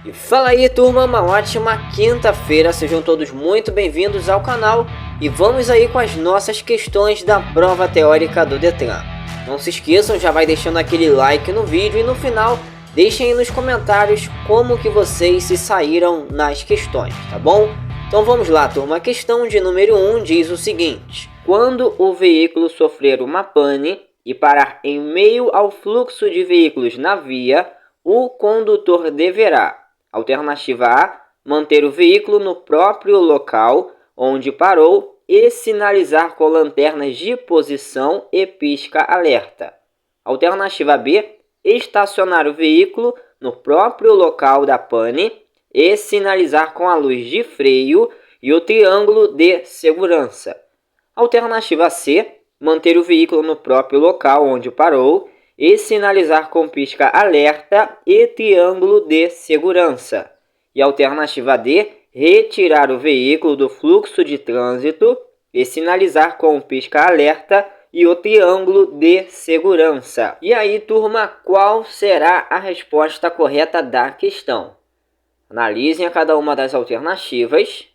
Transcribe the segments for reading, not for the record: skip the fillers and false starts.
E fala aí, turma, uma ótima quinta-feira, sejam todos muito bem-vindos ao canal e vamos aí com as nossas questões da prova teórica do Detran. Não se esqueçam, já vai deixando aquele like no vídeo e no final deixem aí nos comentários como que vocês se saíram nas questões, tá bom? Então vamos lá, turma, a questão de número 1 diz o seguinte: quando o veículo sofrer uma pane e parar em meio ao fluxo de veículos na via, o condutor deverá: alternativa A, manter o veículo no próprio local onde parou e sinalizar com lanternas de posição e pisca-alerta. Alternativa B, estacionar o veículo no próprio local da pane e sinalizar com a luz de freio e o triângulo de segurança. Alternativa C, manter o veículo no próprio local onde parou e sinalizar com pisca-alerta e triângulo de segurança. E alternativa D, retirar o veículo do fluxo de trânsito e sinalizar com pisca-alerta e o triângulo de segurança. E aí, turma, qual será a resposta correta da questão? Analisem a cada uma das alternativas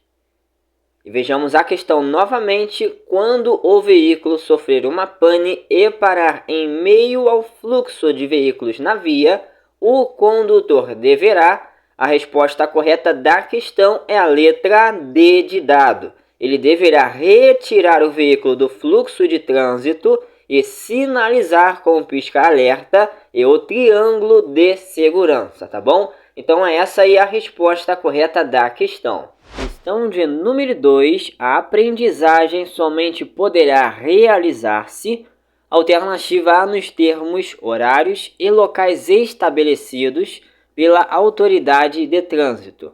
e vejamos a questão novamente. Quando o veículo sofrer uma pane e parar em meio ao fluxo de veículos na via, o condutor deverá... A resposta correta da questão é a letra D de dado. Ele deverá retirar o veículo do fluxo de trânsito e sinalizar com o pisca-alerta e o triângulo de segurança, tá bom? Então essa aí é a resposta correta da questão. Questão de número 2, a aprendizagem somente poderá realizar-se. Alternativa A, nos termos, horários e locais estabelecidos pela autoridade de trânsito.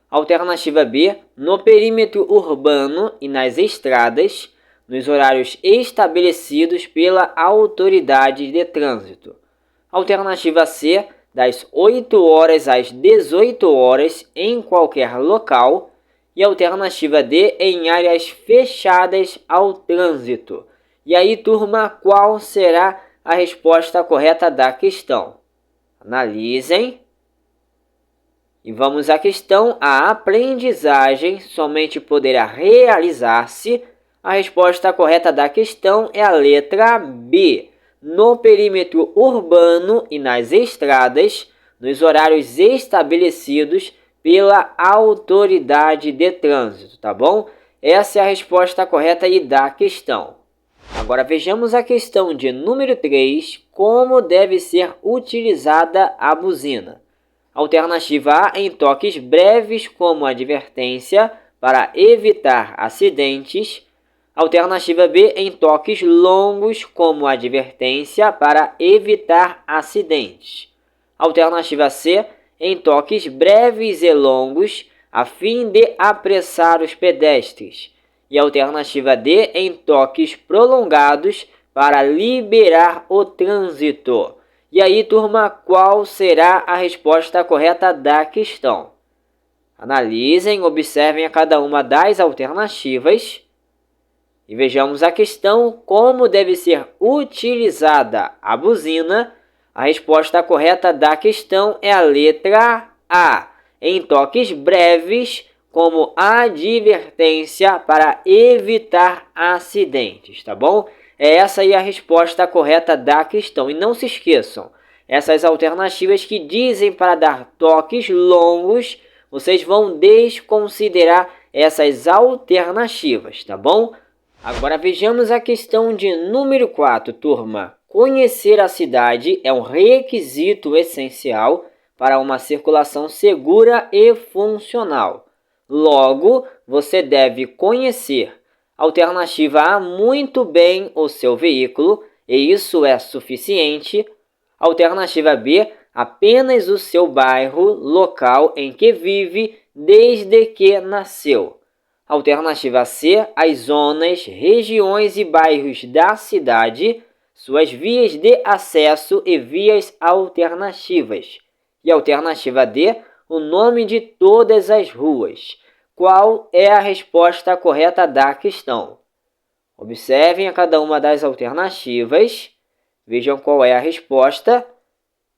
Alternativa B, no perímetro urbano e nas estradas, nos horários estabelecidos pela autoridade de trânsito. Alternativa C, das 8 horas às 18 horas em qualquer local. E alternativa D, em áreas fechadas ao trânsito. E aí, turma, qual será a resposta correta da questão? Analisem. E vamos à questão. A aprendizagem somente poderá realizar-se. A resposta correta da questão é a letra B. No perímetro urbano e nas estradas, nos horários estabelecidos pela autoridade de trânsito, tá bom? Essa é a resposta correta aí da questão. Agora vejamos a questão de número 3. Como deve ser utilizada a buzina? Alternativa A, em toques breves como advertência para evitar acidentes. Alternativa B, em toques longos como advertência para evitar acidentes. Alternativa C, em toques breves e longos a fim de apressar os pedestres. E alternativa D, em toques prolongados para liberar o trânsito. E aí, turma, qual será a resposta correta da questão? Analisem, observem a cada uma das alternativas e vejamos a questão. Como deve ser utilizada a buzina? A resposta correta da questão é a letra A, em toques breves como advertência para evitar acidentes, tá bom? Essa aí é a resposta correta da questão. E não se esqueçam, essas alternativas que dizem para dar toques longos, vocês vão desconsiderar essas alternativas, tá bom? Agora vejamos a questão de número 4, turma. Conhecer a cidade é um requisito essencial para uma circulação segura e funcional. Logo, você deve conhecer. Alternativa A, muito bem o seu veículo, e isso é suficiente. Alternativa B, apenas o seu bairro, local em que vive desde que nasceu. Alternativa C, as zonas, regiões e bairros da cidade, suas vias de acesso e vias alternativas. E alternativa D, o nome de todas as ruas. Qual é a resposta correta da questão? Observem a cada uma das alternativas, vejam qual é a resposta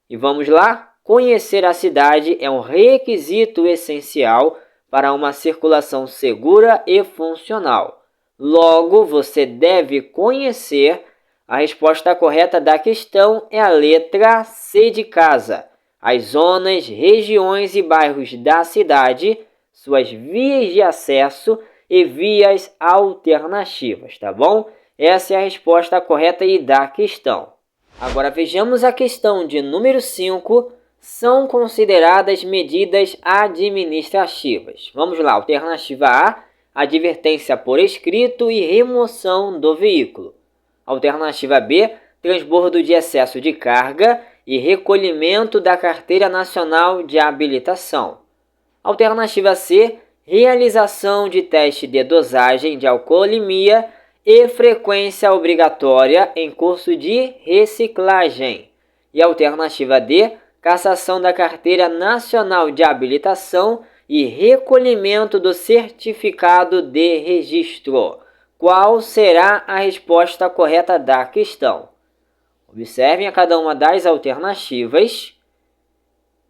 e vamos lá. conhecer a cidade é um requisito essencial para uma circulação segura e funcional. Logo, você deve conhecer. A resposta correta da questão é a letra C de casa. As zonas, regiões e bairros da cidade, suas vias de acesso e vias alternativas, tá bom? Essa é a resposta correta aí da questão. Agora vejamos a questão de número 5. São consideradas medidas administrativas. Vamos lá, alternativa A, advertência por escrito e remoção do veículo. Alternativa B, transbordo de excesso de carga e recolhimento da Carteira Nacional de Habilitação. Alternativa C, realização de teste de dosagem de alcoolemia e frequência obrigatória em curso de reciclagem. E alternativa D, cassação da Carteira Nacional de Habilitação e recolhimento do certificado de registro. Qual será a resposta correta da questão? Observem a cada uma das alternativas.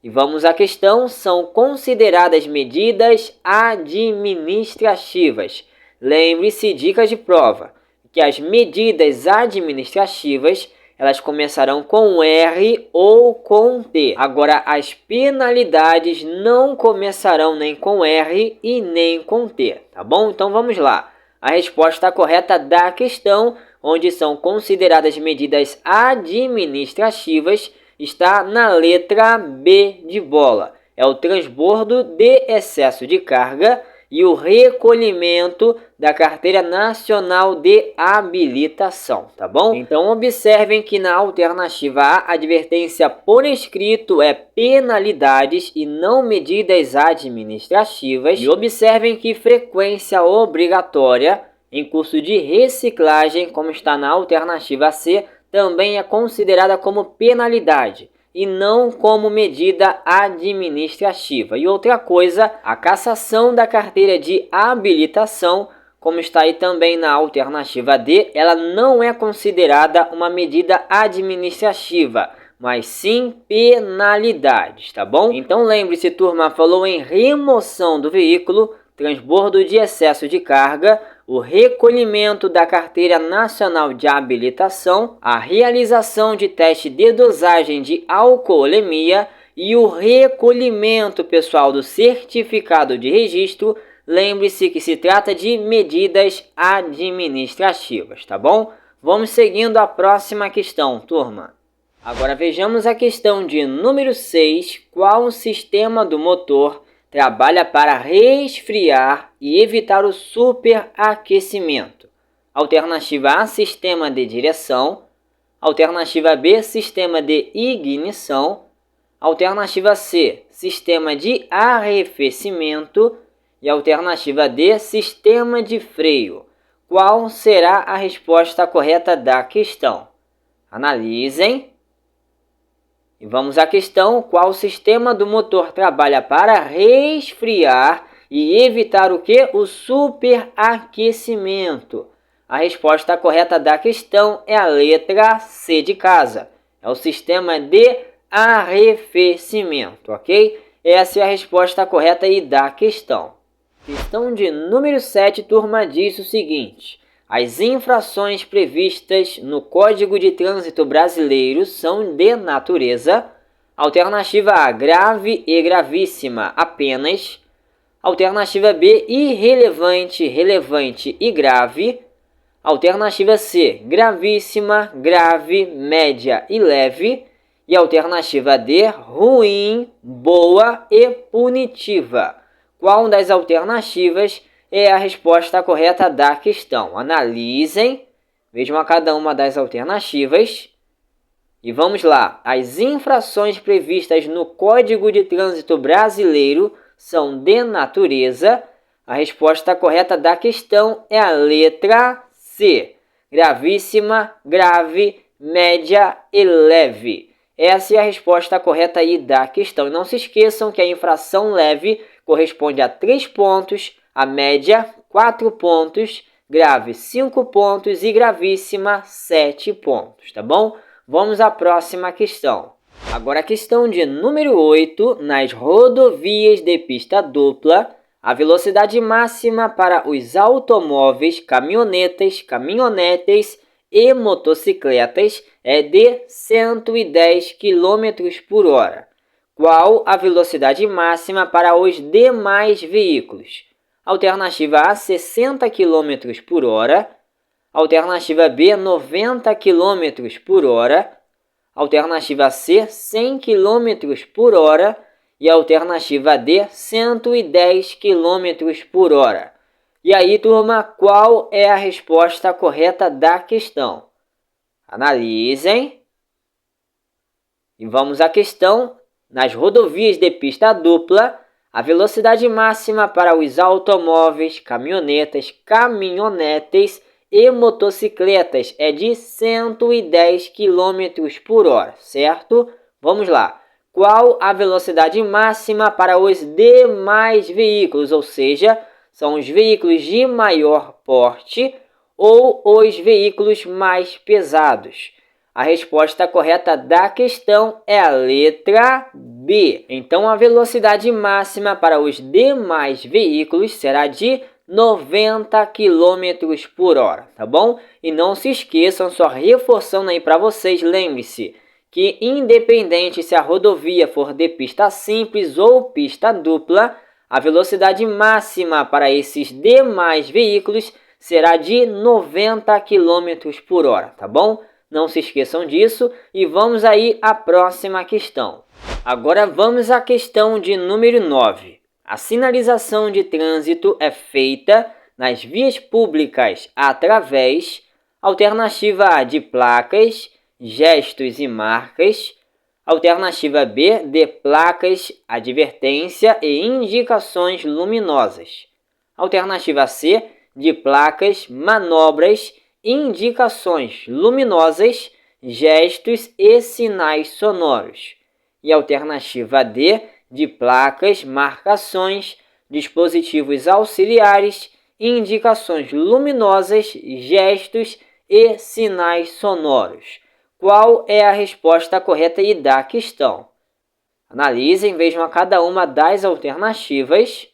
E vamos à questão. São consideradas medidas administrativas. Lembre-se, dicas de prova, que as medidas administrativas elas começarão com R ou com T. Agora, as penalidades não começarão nem com R e nem com T, tá bom? Então, vamos lá. A resposta correta da questão, onde são consideradas medidas administrativas, está na letra B de bola. É o transbordo de excesso de carga e o recolhimento da Carteira Nacional de Habilitação, tá bom? Então, observem que na alternativa A, advertência por escrito é penalidades e não medidas administrativas. E observem que frequência obrigatória em curso de reciclagem, como está na alternativa C, também é considerada como penalidade e não como medida administrativa. E outra coisa, a cassação da carteira de habilitação, como está aí também na alternativa D, ela não é considerada uma medida administrativa, mas sim penalidades, tá bom? Então lembre-se, turma, falou em remoção do veículo, transbordo de excesso de carga, o recolhimento da Carteira Nacional de Habilitação, a realização de teste de dosagem de alcoolemia e o recolhimento, pessoal, do certificado de registro. Lembre-se que se trata de medidas administrativas, tá bom? Vamos seguindo a próxima questão, turma. Agora vejamos a questão de número 6. Qual o sistema do motor trabalha para resfriar e evitar o superaquecimento? Alternativa A, sistema de direção. Alternativa B, sistema de ignição. Alternativa C, sistema de arrefecimento. E alternativa D, sistema de freio. Qual será a resposta correta da questão? Analisem. E vamos à questão. Qual sistema do motor trabalha para resfriar e evitar o que? O superaquecimento. A resposta correta da questão é a letra C de casa. É o sistema de arrefecimento, ok? Essa é a resposta correta aí da questão. Questão de número 7, turma, diz o seguinte: as infrações previstas no Código de Trânsito Brasileiro são de natureza. Alternativa A, grave e gravíssima apenas. Alternativa B, irrelevante, relevante e grave. Alternativa C, gravíssima, grave, média e leve. E alternativa D, ruim, boa e punitiva. Qual das alternativas é a resposta correta da questão? Analisem, vejam a cada uma das alternativas. E vamos lá. As infrações previstas no Código de Trânsito Brasileiro são de natureza. A resposta correta da questão é a letra C. Gravíssima, grave, média e leve. Essa é a resposta correta aí da questão. E não se esqueçam que a infração leve corresponde a 3 pontos, a média 4 pontos, grave 5 pontos e gravíssima 7 pontos, tá bom? Vamos à próxima questão. Agora a questão de número 8. Nas rodovias de pista dupla, a velocidade máxima para os automóveis, caminhonetes e motocicletas é de 110 km por hora. Qual a velocidade máxima para os demais veículos? Alternativa A, 60 km por hora. Alternativa B, 90 km por hora. Alternativa C, 100 km por hora. E alternativa D, 110 km por hora. E aí, turma, qual é a resposta correta da questão? Analisem. E vamos à questão. Nas rodovias de pista dupla, a velocidade máxima para os automóveis, caminhonetes e motocicletas é de 110 km por hora, certo? Vamos lá. Qual a velocidade máxima para os demais veículos, ou seja, são os veículos de maior porte ou os veículos mais pesados? A resposta correta da questão é a letra B. Então, a velocidade máxima para os demais veículos será de 90 km por hora, tá bom? E não se esqueçam, só reforçando aí para vocês, lembre-se que independente se a rodovia for de pista simples ou pista dupla, a velocidade máxima para esses demais veículos será de 90 km por hora, tá bom? Não se esqueçam disso e vamos aí à próxima questão. Agora vamos à questão de número 9. A sinalização de trânsito é feita nas vias públicas através, alternativa A, de placas, gestos e marcas, alternativa B, de placas, advertência e indicações luminosas, alternativa C, de placas, manobras, indicações luminosas, gestos e sinais sonoros. E alternativa D, de placas, marcações, dispositivos auxiliares, indicações luminosas, gestos e sinais sonoros. Qual é a resposta correta e da questão? Analisem, vejam a cada uma das alternativas.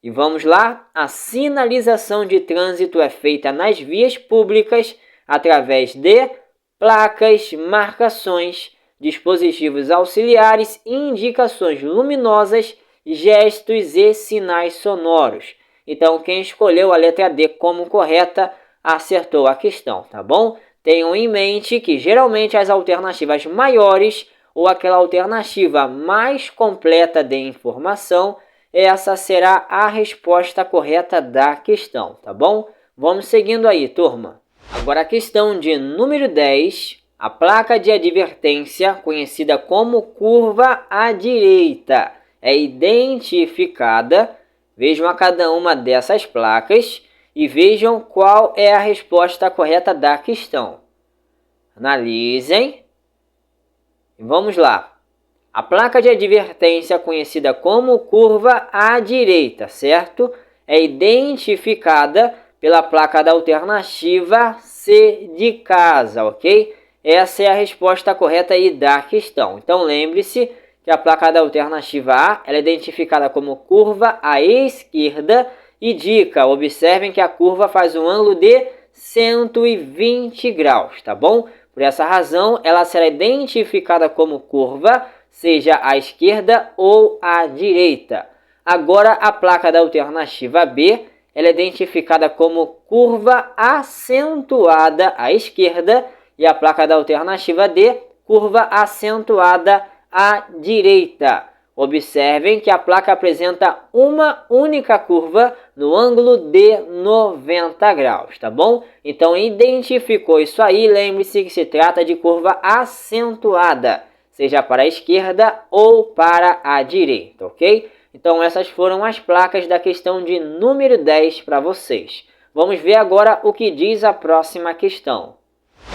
E vamos lá, a sinalização de trânsito é feita nas vias públicas através de placas, marcações, dispositivos auxiliares, indicações luminosas, gestos e sinais sonoros. Então, quem escolheu a letra D como correta, acertou a questão, tá bom? Tenham em mente que geralmente as alternativas maiores ou aquela alternativa mais completa de informação, essa será a resposta correta da questão, tá bom? Vamos seguindo aí, turma. Agora a questão de número 10. A placa de advertência, conhecida como curva à direita, é identificada. Vejam a cada uma dessas placas e vejam qual é a resposta correta da questão. Analisem. Vamos lá. A placa de advertência, conhecida como curva à direita, certo? É identificada pela placa da alternativa C de casa, ok? Essa é a resposta correta aí da questão. Então, lembre-se que a placa da alternativa A ela é identificada como curva à esquerda. E dica, observem que a curva faz um ângulo de 120 graus, tá bom? Por essa razão, ela será identificada como curva, seja à esquerda ou à direita. Agora, a placa da alternativa B, ela é identificada como curva acentuada à esquerda e a placa da alternativa D, curva acentuada à direita. Observem que a placa apresenta uma única curva no ângulo de 90 graus, tá bom? Então, identificou isso aí, lembre-se que se trata de curva acentuada, seja para a esquerda ou para a direita, ok? Então, essas foram as placas da questão de número 10 para vocês. Vamos ver agora o que diz a próxima questão.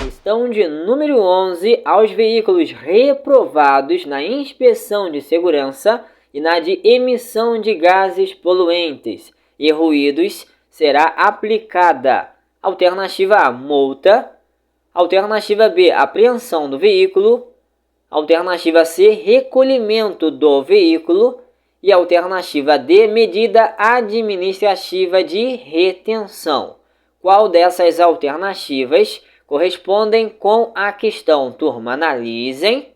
Questão de número 11. Aos veículos reprovados na inspeção de segurança e na de emissão de gases poluentes e ruídos será aplicada alternativa A, multa, alternativa B, apreensão do veículo, Alternativa C, recolhimento do veículo. E alternativa D, medida administrativa de retenção. Qual dessas alternativas correspondem com a questão? Turma, analisem.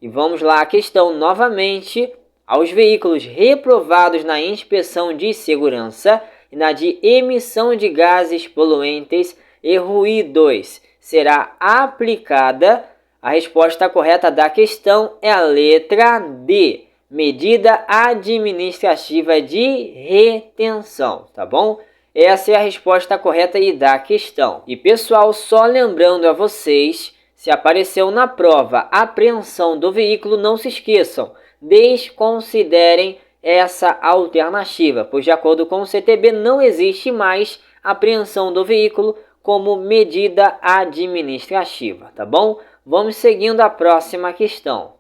E vamos lá, a questão novamente. Aos veículos reprovados na inspeção de segurança e na de emissão de gases poluentes e ruídos será aplicada. A resposta correta da questão é a letra D, medida administrativa de retenção, tá bom? Essa é a resposta correta aí da questão. E pessoal, só lembrando a vocês, se apareceu na prova apreensão do veículo, não se esqueçam, desconsiderem essa alternativa, pois de acordo com o CTB não existe mais apreensão do veículo como medida administrativa, tá bom? Vamos seguindo a próxima questão.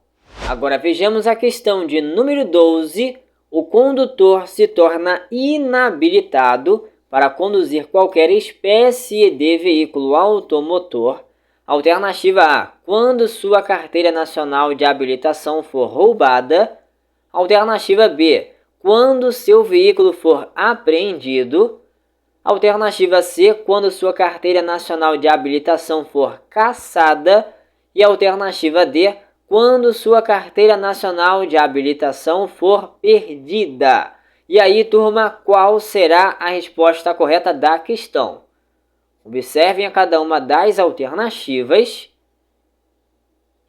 Agora vejamos a questão de número 12. O condutor se torna inabilitado para conduzir qualquer espécie de veículo automotor. Alternativa A, quando sua carteira nacional de habilitação for roubada. Alternativa B, quando seu veículo for apreendido. Alternativa C, quando sua carteira nacional de habilitação for cassada. E alternativa D, quando sua carteira nacional de habilitação for perdida. E aí, turma, qual será a resposta correta da questão? Observem a cada uma das alternativas.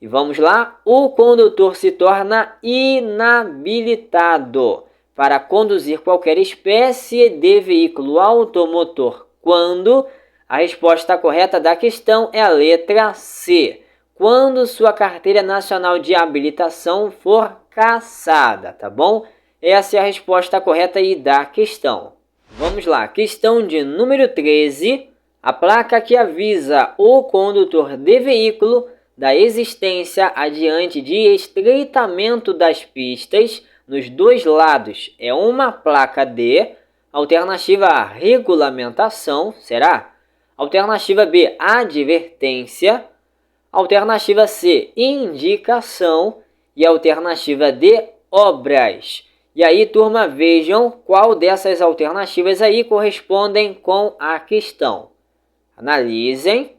E vamos lá. O condutor se torna inabilitado para conduzir qualquer espécie de veículo automotor quando a resposta correta da questão é a letra C. Quando sua carteira nacional de habilitação for cassada, tá bom? Essa é a resposta correta aí da questão. Vamos lá, questão de número 13. A placa que avisa o condutor de veículo da existência adiante de estreitamento das pistas nos dois lados é uma placa D. Alternativa A, regulamentação, será? Alternativa B, advertência. Alternativa C, indicação. E alternativa D, obras. E aí, turma, vejam qual dessas alternativas aí correspondem com a questão. Analisem.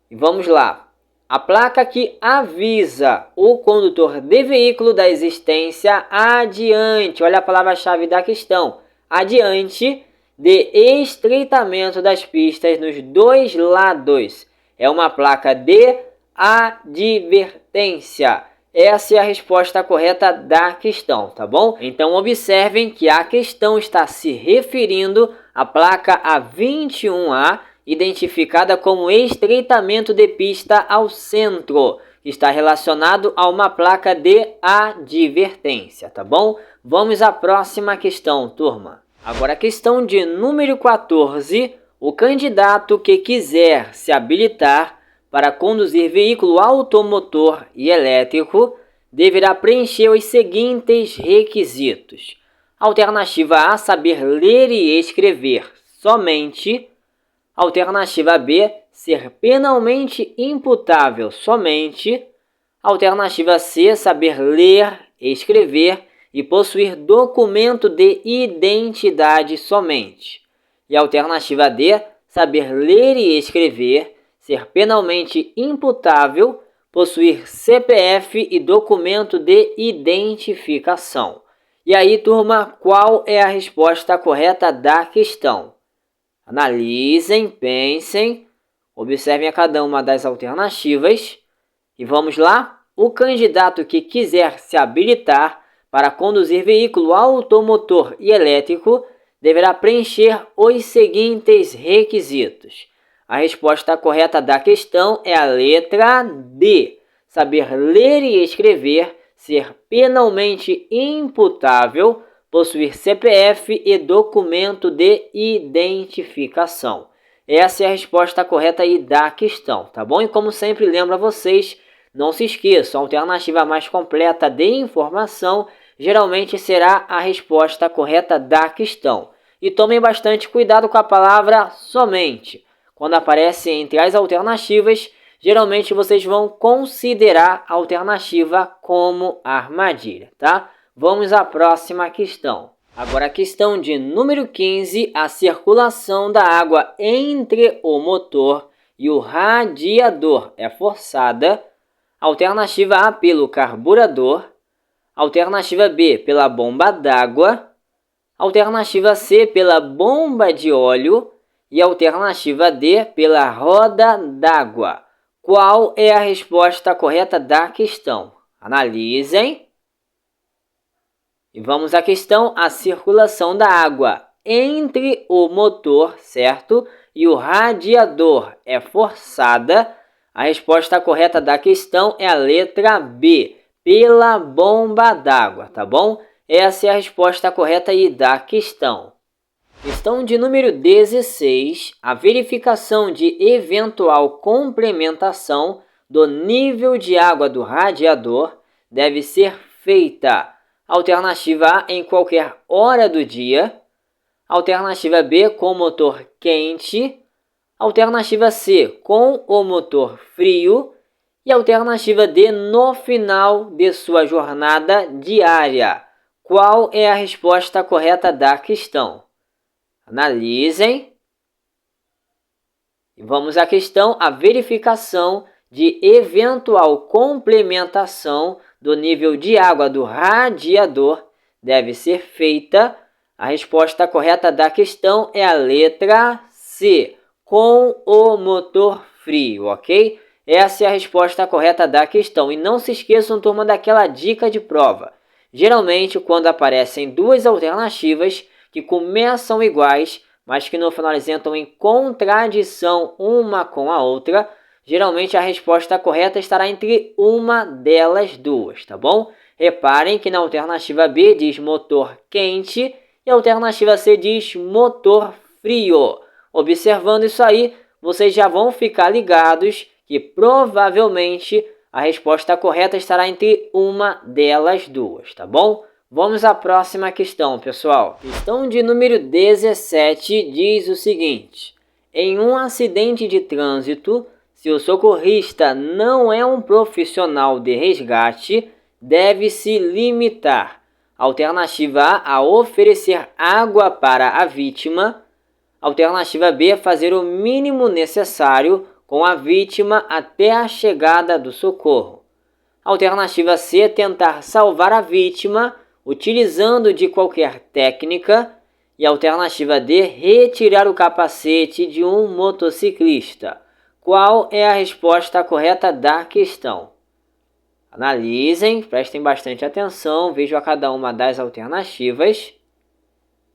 E vamos lá. A placa que avisa o condutor de veículo da existência adiante, olha a palavra-chave da questão, adiante de estreitamento das pistas nos dois lados. É uma placa de advertência. Essa é a resposta correta da questão, tá bom? Então, observem que a questão está se referindo à placa A21A, identificada como estreitamento de pista ao centro, que está relacionado a uma placa de advertência, tá bom? Vamos à próxima questão, turma. Agora, a questão de número 14. O candidato que quiser se habilitar para conduzir veículo automotor e elétrico deverá preencher os seguintes requisitos. Alternativa A, saber ler e escrever somente. Alternativa B, ser penalmente imputável somente. Alternativa C, saber ler, escrever e possuir documento de identidade somente. E alternativa D, saber ler e escrever, ser penalmente imputável, possuir CPF e documento de identificação. E aí, turma, qual é a resposta correta da questão? Analisem, pensem, observem a cada uma das alternativas. E vamos lá. O candidato que quiser se habilitar para conduzir veículo automotor e elétrico deverá preencher os seguintes requisitos. A resposta correta da questão é a letra D. Saber ler e escrever, ser penalmente imputável, possuir CPF e documento de identificação. Essa é a resposta correta aí da questão, tá bom? E como sempre lembro a vocês, não se esqueçam, a alternativa mais completa de informação geralmente será a resposta correta da questão. E tomem bastante cuidado com a palavra somente. Quando aparece entre as alternativas, geralmente vocês vão considerar a alternativa como armadilha, tá? Vamos à próxima questão. Agora a questão de número 15, a circulação da água entre o motor e o radiador é forçada. Alternativa A pelo carburador, alternativa B pela bomba d'água, alternativa C pela bomba de óleo e alternativa D pela roda d'água. Qual é a resposta correta da questão? Analisem. E vamos à questão, a circulação da água entre o motor, certo? E o radiador é forçada. A resposta correta da questão é a letra B, pela bomba d'água, tá bom? Essa é a resposta correta aí da questão. Questão de número 16, a verificação de eventual complementação do nível de água do radiador deve ser feita. Alternativa A, em qualquer hora do dia. Alternativa B, com o motor quente. Alternativa C, com o motor frio. E alternativa D, no final de sua jornada diária. Qual é a resposta correta da questão? Analisem. E vamos à questão, a verificação de eventual complementação do nível de água do radiador deve ser feita. A resposta correta da questão é a letra C, com o motor frio, ok? Essa é a resposta correta da questão. E não se esqueçam, turma, daquela dica de prova. Geralmente, quando aparecem duas alternativas que começam iguais, mas que no final eles entram em contradição uma com a outra, geralmente a resposta correta estará entre uma delas duas, tá bom? Reparem que na alternativa B diz motor quente e a alternativa C diz motor frio. Observando isso aí, vocês já vão ficar ligados que provavelmente a resposta correta estará entre uma delas duas, tá bom? Vamos à próxima questão, pessoal. Questão de número 17 diz o seguinte: em um acidente de trânsito, se o socorrista não é um profissional de resgate, deve-se limitar. Alternativa A, a oferecer água para a vítima. Alternativa B, fazer o mínimo necessário com a vítima até a chegada do socorro. Alternativa C, tentar salvar a vítima utilizando de qualquer técnica. E alternativa D, retirar o capacete de um motociclista. Qual é a resposta correta da questão? Analisem, prestem bastante atenção, vejam a cada uma das alternativas.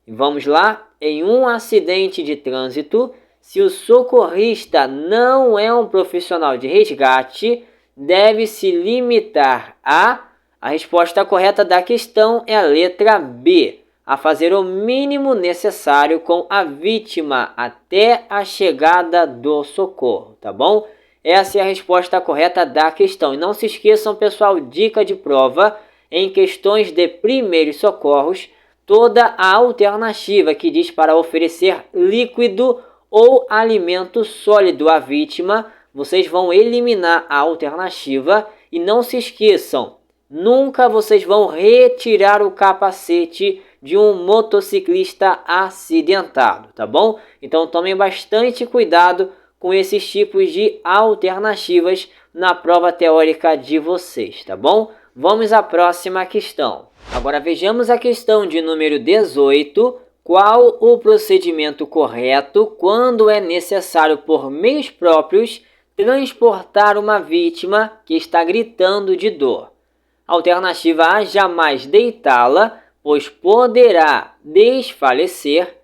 E vamos lá. Em um acidente de trânsito, se o socorrista não é um profissional de resgate, deve-se limitar a resposta correta da questão é a letra B, a fazer o mínimo necessário com a vítima até a chegada do socorro, tá bom? Essa é a resposta correta da questão. E não se esqueçam, pessoal, dica de prova, em questões de primeiros socorros, toda a alternativa que diz para oferecer líquido ou alimento sólido à vítima, vocês vão eliminar a alternativa. E não se esqueçam, nunca vocês vão retirar o capacete de um motociclista acidentado, tá bom? Então tomem bastante cuidado com esses tipos de alternativas na prova teórica de vocês, tá bom? Vamos à próxima questão. Agora vejamos a questão de número 18. Qual o procedimento correto quando é necessário, por meios próprios, transportar uma vítima que está gritando de dor? Alternativa A, jamais deitá-la, pois poderá desfalecer.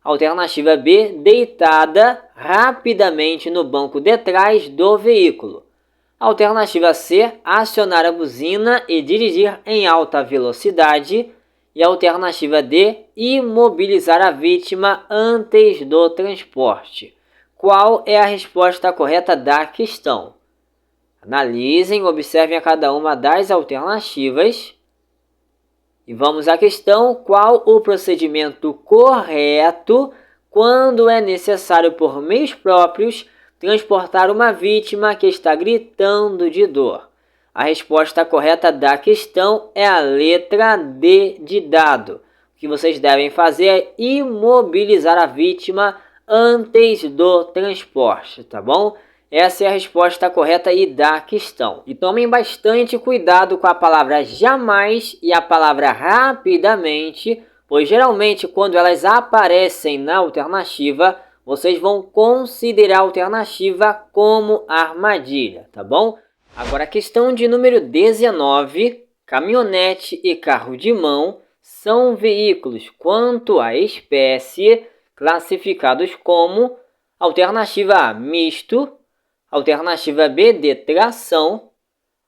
Alternativa B, deitada rapidamente no banco de trás do veículo. Alternativa C, acionar a buzina e dirigir em alta velocidade. E alternativa D, imobilizar a vítima antes do transporte. Qual é a resposta correta da questão? Analisem, observem a cada uma das alternativas. E vamos à questão: qual o procedimento correto quando é necessário, por meios próprios, transportar uma vítima que está gritando de dor? A resposta correta da questão é a letra D de dado. O que vocês devem fazer é imobilizar a vítima antes do transporte, tá bom? Essa é a resposta correta aí da questão. E tomem bastante cuidado com a palavra jamais e a palavra rapidamente, pois geralmente quando elas aparecem na alternativa, vocês vão considerar a alternativa como armadilha, tá bom? Agora a questão de número 19, caminhonete e carro de mão são veículos quanto à espécie classificados como alternativa A, misto, alternativa B, de tração,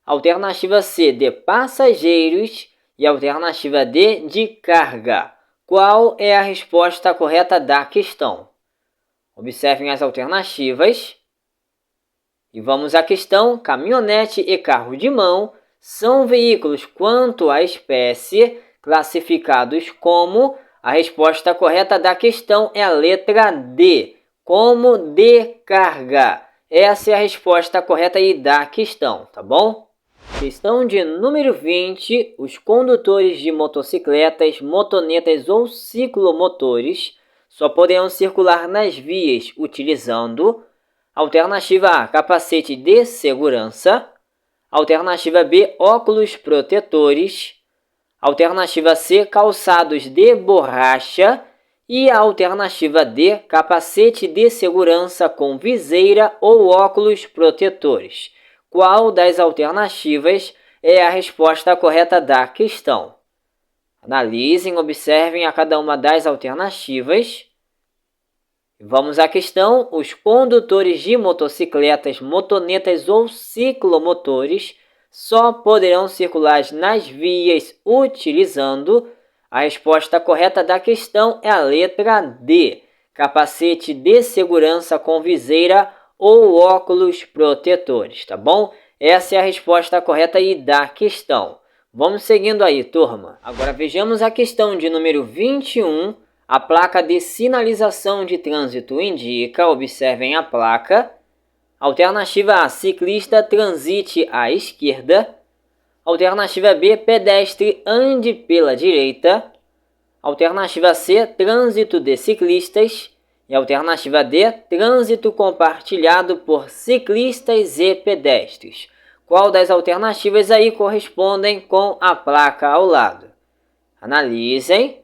alternativa C, de passageiros e alternativa D, de carga. Qual é a resposta correta da questão? Observem as alternativas. E vamos à questão. Caminhonete e carro de mão são veículos quanto à espécie classificados como... A resposta correta da questão é a letra D, como de carga. Essa é a resposta correta aí da questão, tá bom? Questão de número 20. Os condutores de motocicletas, motonetas ou ciclomotores só poderão circular nas vias utilizando alternativa A, capacete de segurança, alternativa B, óculos protetores, alternativa C, calçados de borracha e a alternativa D, capacete de segurança com viseira ou óculos protetores. Qual das alternativas é a resposta correta da questão? Analisem, observem a cada uma das alternativas. Vamos à questão. Os condutores de motocicletas, motonetas ou ciclomotores só poderão circular nas vias utilizando... A resposta correta da questão é a letra D, capacete de segurança com viseira ou óculos protetores, tá bom? Essa é a resposta correta aí da questão. Vamos seguindo aí, turma. Agora vejamos a questão de número 21. A placa de sinalização de trânsito indica, observem a placa, alternativa A, ciclista transite à esquerda. Alternativa B, pedestre ande pela direita. Alternativa C, trânsito de ciclistas. E alternativa D, trânsito compartilhado por ciclistas e pedestres. Qual das alternativas aí correspondem com a placa ao lado? Analisem.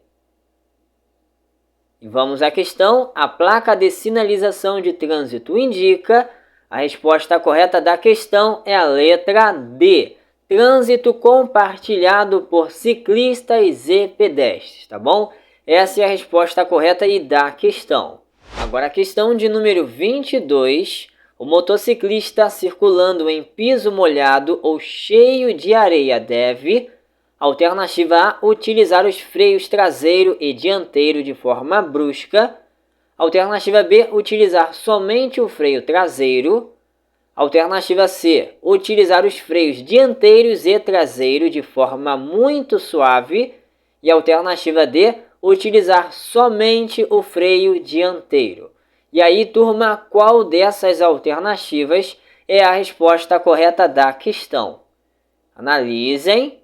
E vamos à questão. A placa de sinalização de trânsito indica. A resposta correta da questão é a letra D, trânsito compartilhado por ciclistas e pedestres, tá bom? Essa é a resposta correta aí da questão. Agora a questão de número 22. O motociclista circulando em piso molhado ou cheio de areia deve... Alternativa A, utilizar os freios traseiro e dianteiro de forma brusca. Alternativa B, utilizar somente o freio traseiro. Alternativa C, utilizar os freios dianteiros e traseiro de forma muito suave. E alternativa D, utilizar somente o freio dianteiro. E aí, turma, qual dessas alternativas é a resposta correta da questão? Analisem.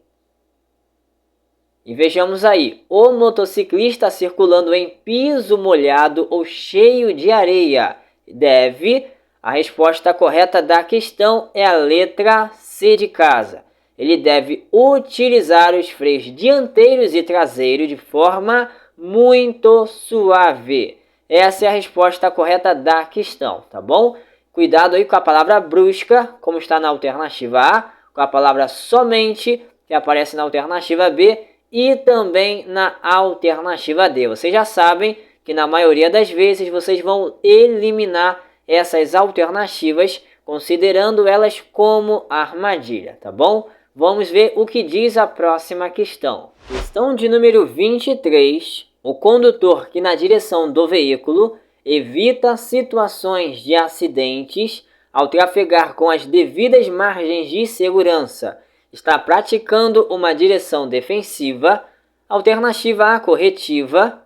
E vejamos aí, o motociclista circulando em piso molhado ou cheio de areia deve... A resposta correta da questão é a letra C de casa. Ele deve utilizar os freios dianteiros e traseiros de forma muito suave. Essa é a resposta correta da questão, tá bom? Cuidado aí com a palavra brusca, como está na alternativa A, com a palavra somente, que aparece na alternativa B, e também na alternativa D. Vocês já sabem que na maioria das vezes vocês vão eliminar essas alternativas, considerando elas como armadilha, tá bom? Vamos ver o que diz a próxima questão. Questão de número 23. O condutor que na direção do veículo evita situações de acidentes ao trafegar com as devidas margens de segurança está praticando uma direção defensiva. Alternativa A, corretiva.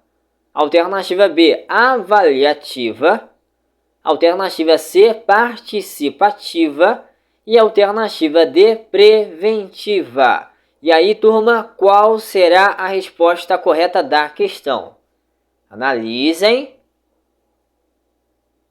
Alternativa B, avaliativa. Alternativa C, participativa. E alternativa D, preventiva. E aí, turma, qual será a resposta correta da questão? Analisem.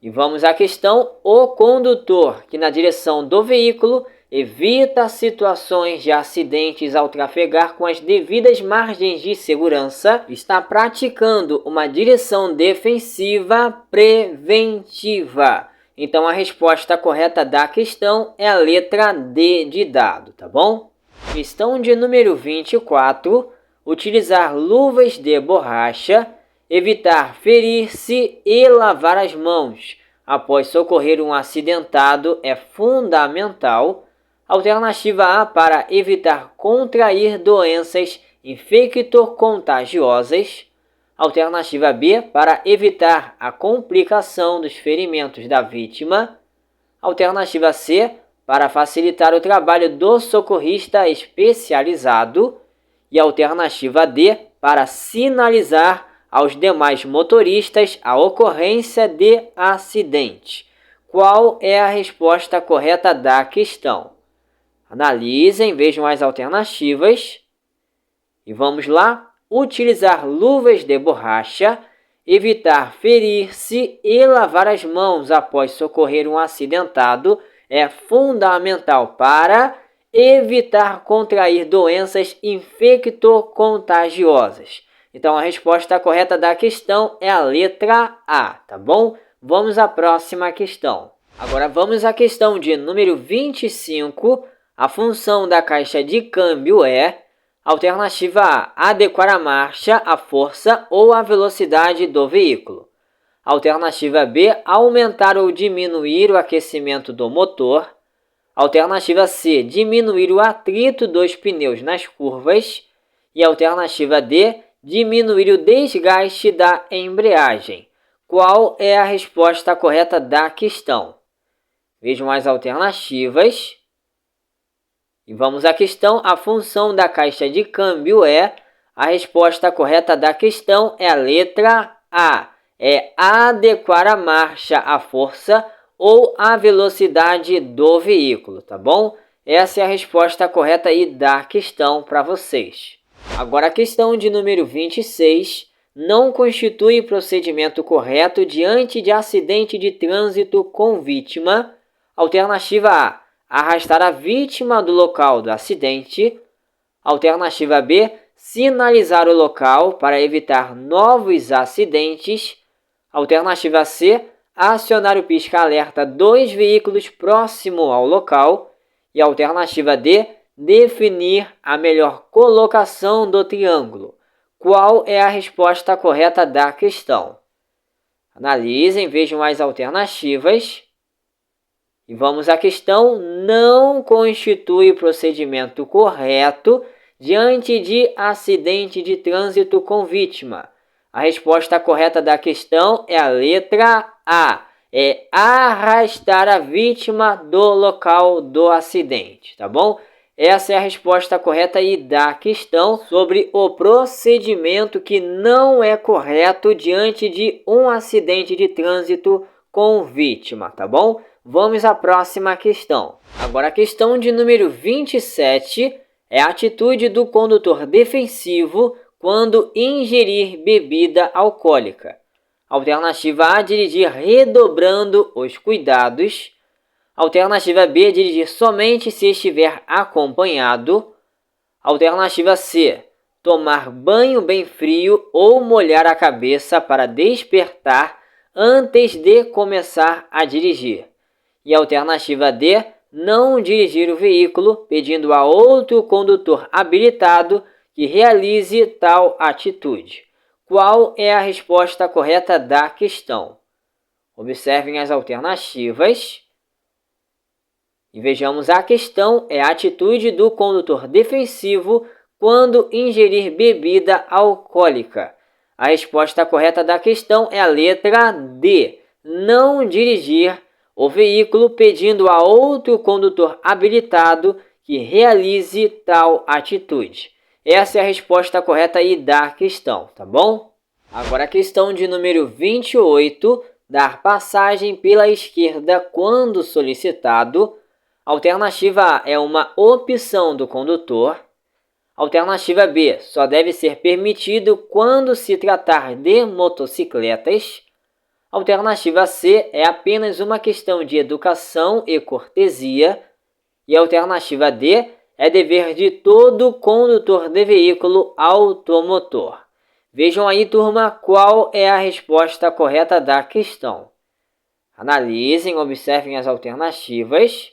E vamos à questão. O condutor que na direção do veículo evita situações de acidentes ao trafegar com as devidas margens de segurança está praticando uma direção defensiva preventiva. Então, a resposta correta da questão é a letra D de dado, tá bom? Questão de número 24. Utilizar luvas de borracha, evitar ferir-se e lavar as mãos após socorrer um acidentado é fundamental. Alternativa A, para evitar contrair doenças infecto-contagiosas. Alternativa B, para evitar a complicação dos ferimentos da vítima. Alternativa C, para facilitar o trabalho do socorrista especializado. E alternativa D, para sinalizar aos demais motoristas a ocorrência de acidente. Qual é a resposta correta da questão? Analisem, vejam as alternativas. E vamos lá. Utilizar luvas de borracha, evitar ferir-se e lavar as mãos após socorrer um acidentado é fundamental para evitar contrair doenças infecto-contagiosas. Então, a resposta correta da questão é a letra A, tá bom? Vamos à próxima questão. Agora, vamos à questão de número 25. A função da caixa de câmbio é... Alternativa A, adequar a marcha, a força ou a velocidade do veículo. Alternativa B, aumentar ou diminuir o aquecimento do motor. Alternativa C, diminuir o atrito dos pneus nas curvas. E alternativa D, diminuir o desgaste da embreagem. Qual é a resposta correta da questão? Vejam as alternativas. E vamos à questão. A função da caixa de câmbio é... A resposta correta da questão é a letra A. É adequar a marcha, a força ou a velocidade do veículo, tá bom? Essa é a resposta correta aí da questão para vocês. Agora, a questão de número 26. Não constitui procedimento correto diante de acidente de trânsito com vítima. Alternativa A, arrastar a vítima do local do acidente. Alternativa B, sinalizar o local para evitar novos acidentes. Alternativa C, acionar o pisca-alerta dos veículos próximo ao local. E alternativa D, definir a melhor colocação do triângulo. Qual é a resposta correta da questão? Analisem, vejam as alternativas. E vamos à questão. Não constitui procedimento correto diante de acidente de trânsito com vítima. A resposta correta da questão é a letra A. É arrastar a vítima do local do acidente, tá bom? Essa é a resposta correta aí da questão sobre o procedimento que não é correto diante de um acidente de trânsito com vítima, tá bom? Vamos à próxima questão. Agora, a questão de número 27 é a atitude do condutor defensivo quando ingerir bebida alcoólica. Alternativa A, dirigir redobrando os cuidados. Alternativa B, dirigir somente se estiver acompanhado. Alternativa C, tomar banho bem frio ou molhar a cabeça para despertar antes de começar a dirigir. E alternativa D, não dirigir o veículo, pedindo a outro condutor habilitado que realize tal atitude. Qual é a resposta correta da questão? Observem as alternativas. E vejamos a questão. É a atitude do condutor defensivo quando ingerir bebida alcoólica. A resposta correta da questão é a letra D. Não dirigir o veículo pedindo a outro condutor habilitado que realize tal atitude. Essa é a resposta correta aí da questão, tá bom? Agora, a questão de número 28. dar passagem pela esquerda quando solicitado. Alternativa A é uma opção do condutor. Alternativa B, só deve ser permitido quando se tratar de motocicletas. Alternativa C é apenas uma questão de educação e cortesia. E a alternativa D é dever de todo condutor de veículo automotor. Vejam aí, turma, qual é a resposta correta da questão. Analisem, observem as alternativas.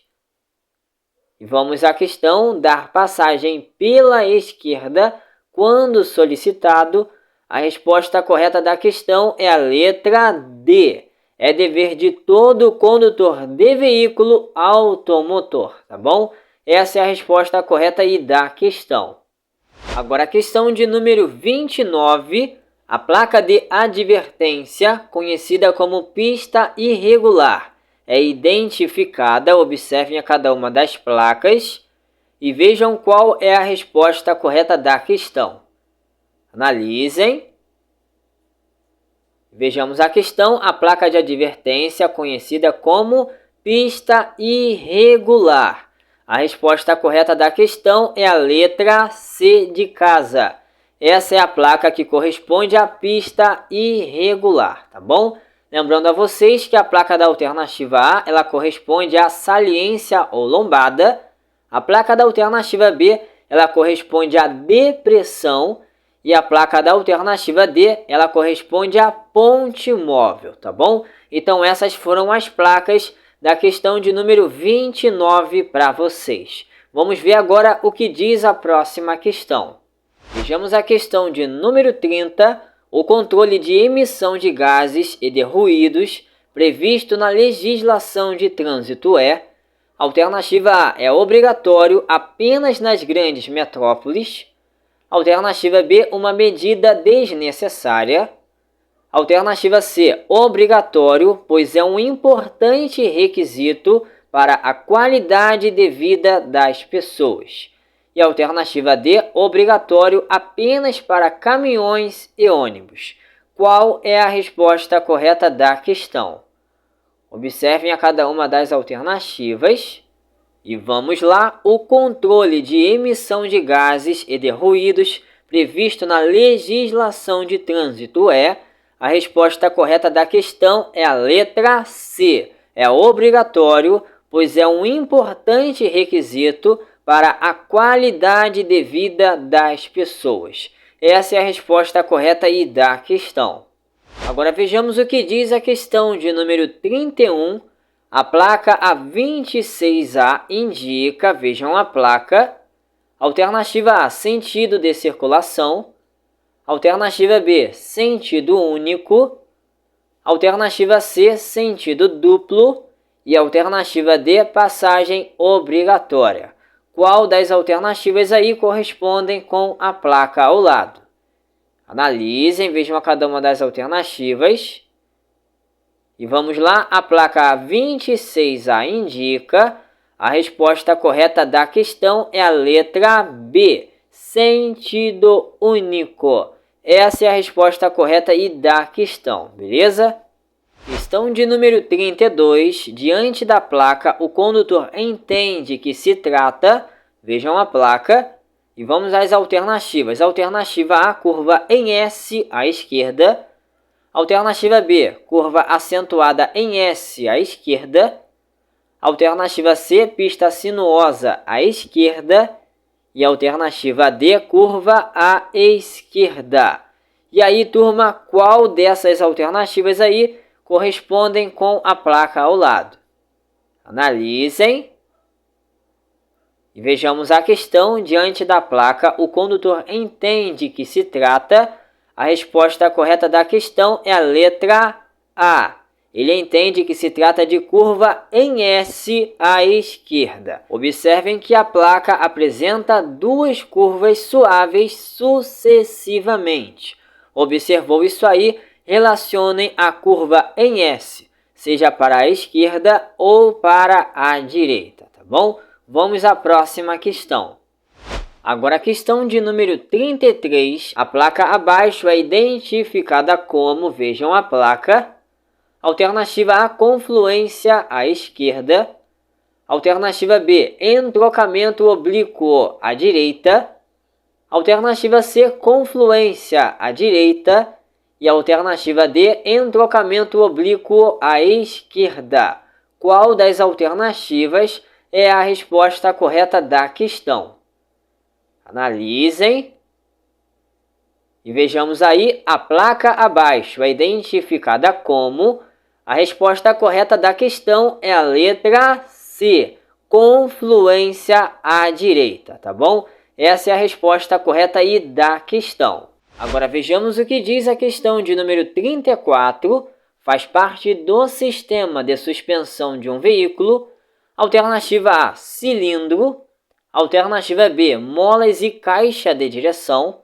E vamos à questão: dar passagem pela esquerda quando solicitado. A resposta correta da questão é a letra D. É dever de todo condutor de veículo automotor, tá bom? Essa é a resposta correta aí da questão. Agora a questão de número 29. A placa de advertência, conhecida como pista irregular, é identificada. Observem a cada uma das placas e vejam qual é a resposta correta da questão. Analisem. Vejamos a questão. A placa de advertência, conhecida como pista irregular. A resposta correta da questão é a letra C de casa. Essa é a placa que corresponde à pista irregular, tá bom? Lembrando a vocês que a placa da alternativa A, ela corresponde à saliência ou lombada. A placa da alternativa B, ela corresponde à depressão. E a placa da alternativa D, ela corresponde à ponte móvel, tá bom? Então essas foram as placas da questão de número 29 para vocês. Vamos ver agora o que diz a próxima questão. Vejamos a questão de número 30. O controle de emissão de gases e de ruídos previsto na legislação de trânsito é: alternativa A é obrigatório apenas nas grandes metrópoles. Alternativa B, uma medida desnecessária. Alternativa C, obrigatório, pois é um importante requisito para a qualidade de vida das pessoas. E alternativa D, obrigatório apenas para caminhões e ônibus. Qual é a resposta correta da questão? Observem a cada uma das alternativas. E vamos lá. O controle de emissão de gases e de ruídos previsto na legislação de trânsito é... A resposta correta da questão é a letra C. É obrigatório, pois é um importante requisito para a qualidade de vida das pessoas. Essa é a resposta correta aí da questão. Agora vejamos o que diz a questão de número 31. A placa A26A indica, vejam a placa, alternativa A, sentido de circulação. Alternativa B, sentido único. Alternativa C, sentido duplo. E alternativa D, passagem obrigatória. Qual das alternativas aí correspondem com a placa ao lado? Analisem, vejam a cada uma das alternativas. E vamos lá, a placa 26A indica. A resposta correta da questão é a letra B, sentido único. Essa é a resposta correta e da questão, beleza? Questão de número 32. Diante da placa, o condutor entende que se trata... Vejam a placa e vamos às alternativas. Alternativa A, curva em S à esquerda. Alternativa B, curva acentuada em S à esquerda. Alternativa C, pista sinuosa à esquerda. E alternativa D, curva à esquerda. E aí, turma, qual dessas alternativas aí correspondem com a placa ao lado? Analisem. E vejamos a questão. Diante da placa, o condutor entende que se trata... A resposta correta da questão é a letra A. Ele entende que se trata de curva em S à esquerda. Observem que a placa apresenta duas curvas suaves sucessivamente. Observou isso aí? Relacionem a curva em S, seja para a esquerda ou para a direita, tá bom? Vamos à próxima questão. Agora a questão de número 33. A placa abaixo é identificada como, vejam a placa, Alternativa A, confluência à esquerda. Alternativa B, entrocamento oblíquo à direita. Alternativa C, confluência à direita. E alternativa D, entrocamento oblíquo à esquerda. Qual das alternativas é a resposta correta da questão? Analisem. E vejamos aí a placa abaixo, é identificada como... A resposta correta da questão é a letra C, confluência à direita, tá bom? Essa é a resposta correta aí da questão. Agora vejamos o que diz a questão de número 34. Faz parte do sistema de suspensão de um veículo. Alternativa A, cilindro. Alternativa B, molas e caixa de direção.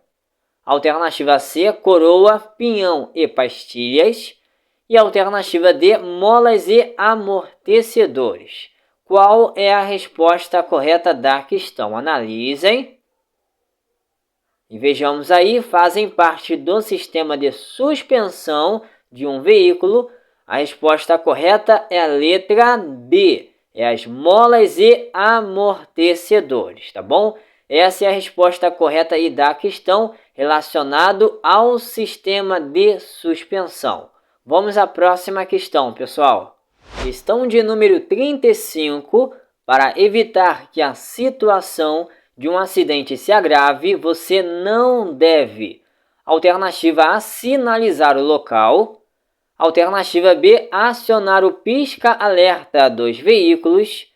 Alternativa C, coroa, pinhão e pastilhas. E alternativa D, molas e amortecedores. Qual é a resposta correta da questão? Analisem. E vejamos aí, fazem parte do sistema de suspensão de um veículo. A resposta correta é a letra D, é as molas e amortecedores, tá bom? Essa é a resposta correta aí da questão relacionado ao sistema de suspensão. Vamos à próxima questão, pessoal. Questão de número 35. Para evitar que a situação de um acidente se agrave, você não deve. Alternativa A, sinalizar o local. Alternativa B, acionar o pisca-alerta dos veículos.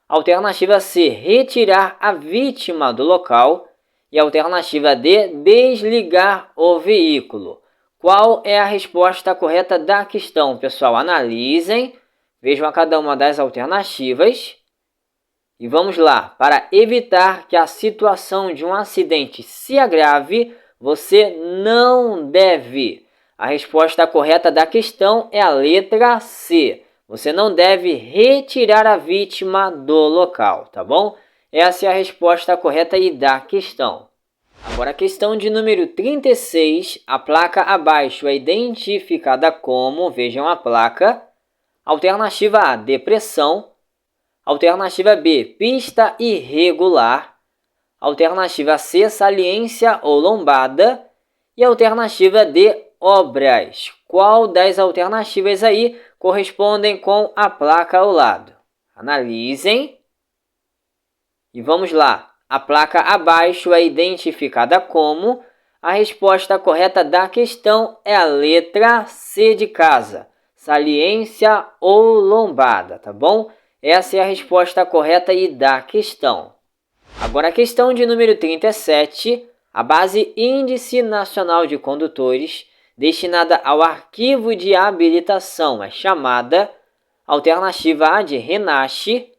Alternativa C, retirar a vítima do local. E alternativa D, desligar o veículo. Qual é a resposta correta da questão, pessoal? Analisem, vejam a cada uma das alternativas. E vamos lá. Para evitar que a situação de um acidente se agrave, você não deve. A resposta correta da questão é a letra C. Você não deve retirar a vítima do local, tá bom? Essa é a resposta correta aí da questão. Agora a questão de número 36. A placa abaixo é identificada como, vejam a placa. Alternativa A, depressão. Alternativa B, pista irregular. Alternativa C, saliência ou lombada. E alternativa D, obras. Qual das alternativas aí correspondem com a placa ao lado? Analisem. E vamos lá. A placa abaixo é identificada como... A resposta correta da questão é a letra C de casa. Saliência ou lombada, tá bom? Essa é a resposta correta aí da questão. Agora a questão de número 37. A base Índice Nacional de Condutores, destinada ao arquivo de habilitação, é chamada... Alternativa A, de Renache.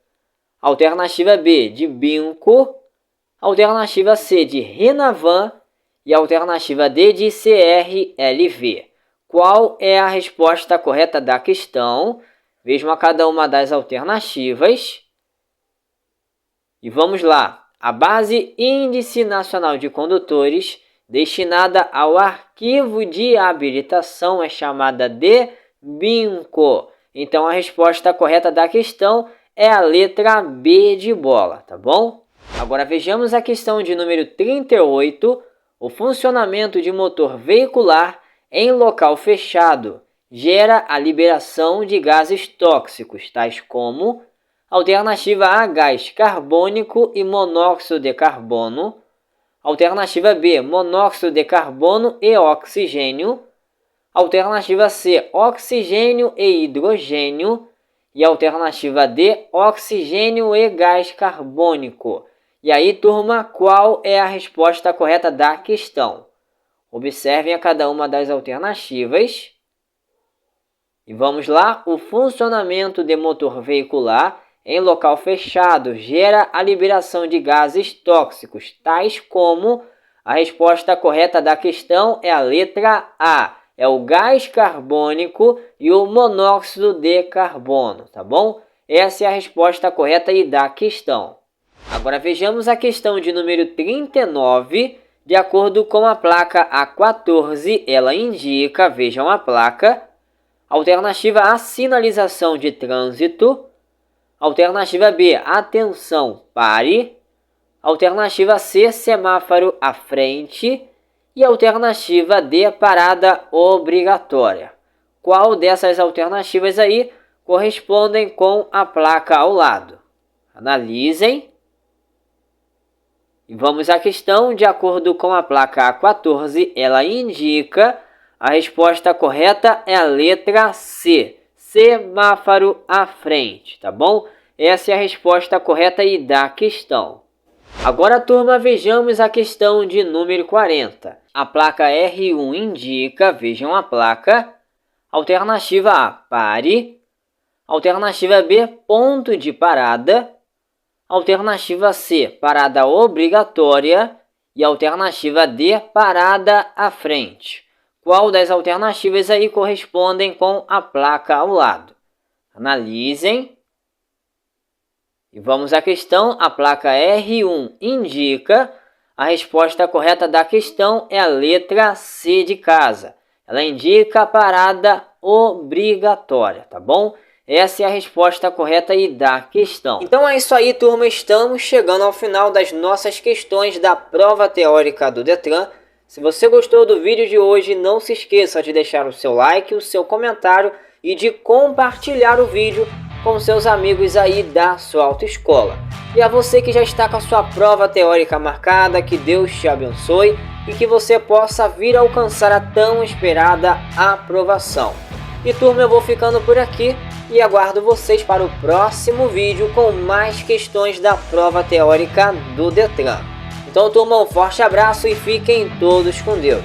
Alternativa B, de Binco. Alternativa C, de Renavan. E alternativa D, de CRLV. Qual é a resposta correta da questão? Vejam a cada uma das alternativas. E vamos lá. A base Índice Nacional de Condutores, destinada ao arquivo de habilitação, é chamada de Binco. Então, a resposta correta da questão é a letra B de bola, tá bom? Agora, vejamos a questão de número 38. O funcionamento de motor veicular em local fechado gera a liberação de gases tóxicos, tais como... Alternativa A, gás carbônico e monóxido de carbono. Alternativa B, monóxido de carbono e oxigênio. Alternativa C, oxigênio e hidrogênio. E alternativa D, oxigênio e gás carbônico. E aí, turma, qual é a resposta correta da questão? Observem a cada uma das alternativas. E vamos lá. O funcionamento de motor veicular em local fechado gera a liberação de gases tóxicos, tais como... A resposta correta da questão é a letra A. É o gás carbônico e o monóxido de carbono, tá bom? Essa é a resposta correta aí da questão. Agora vejamos a questão de número 39. De acordo com a placa A14, ela indica, vejam a placa... Alternativa A, sinalização de trânsito. Alternativa B, atenção, pare. Alternativa C, semáforo à frente. E alternativa D, parada obrigatória. Qual dessas alternativas aí correspondem com a placa ao lado? Analisem. E vamos à questão. De acordo com a placa A14, ela indica a resposta correta é a letra C, semáforo à frente, tá bom? Essa é a resposta correta aí da questão. Agora, turma, vejamos a questão de número 40. A placa R1 indica, vejam a placa, alternativa A, pare. Alternativa B, ponto de parada. Alternativa C, parada obrigatória. E alternativa D, parada à frente. Qual das alternativas aí correspondem com a placa ao lado? Analisem. E vamos à questão. A placa R1 indica, a resposta correta da questão é a letra C de casa. Ela indica a parada obrigatória, tá bom? Essa é a resposta correta aí da questão. Então é isso aí, turma. Estamos chegando ao final das nossas questões da prova teórica do Detran. Se você gostou do vídeo de hoje, não se esqueça de deixar o seu like, o seu comentário e de compartilhar o vídeo com seus amigos aí da sua autoescola. E a você que já está com a sua prova teórica marcada, que Deus te abençoe e que você possa vir a alcançar a tão esperada aprovação. E turma, eu vou ficando por aqui e aguardo vocês para o próximo vídeo com mais questões da prova teórica do Detran. Então, turma, um forte abraço e fiquem todos com Deus.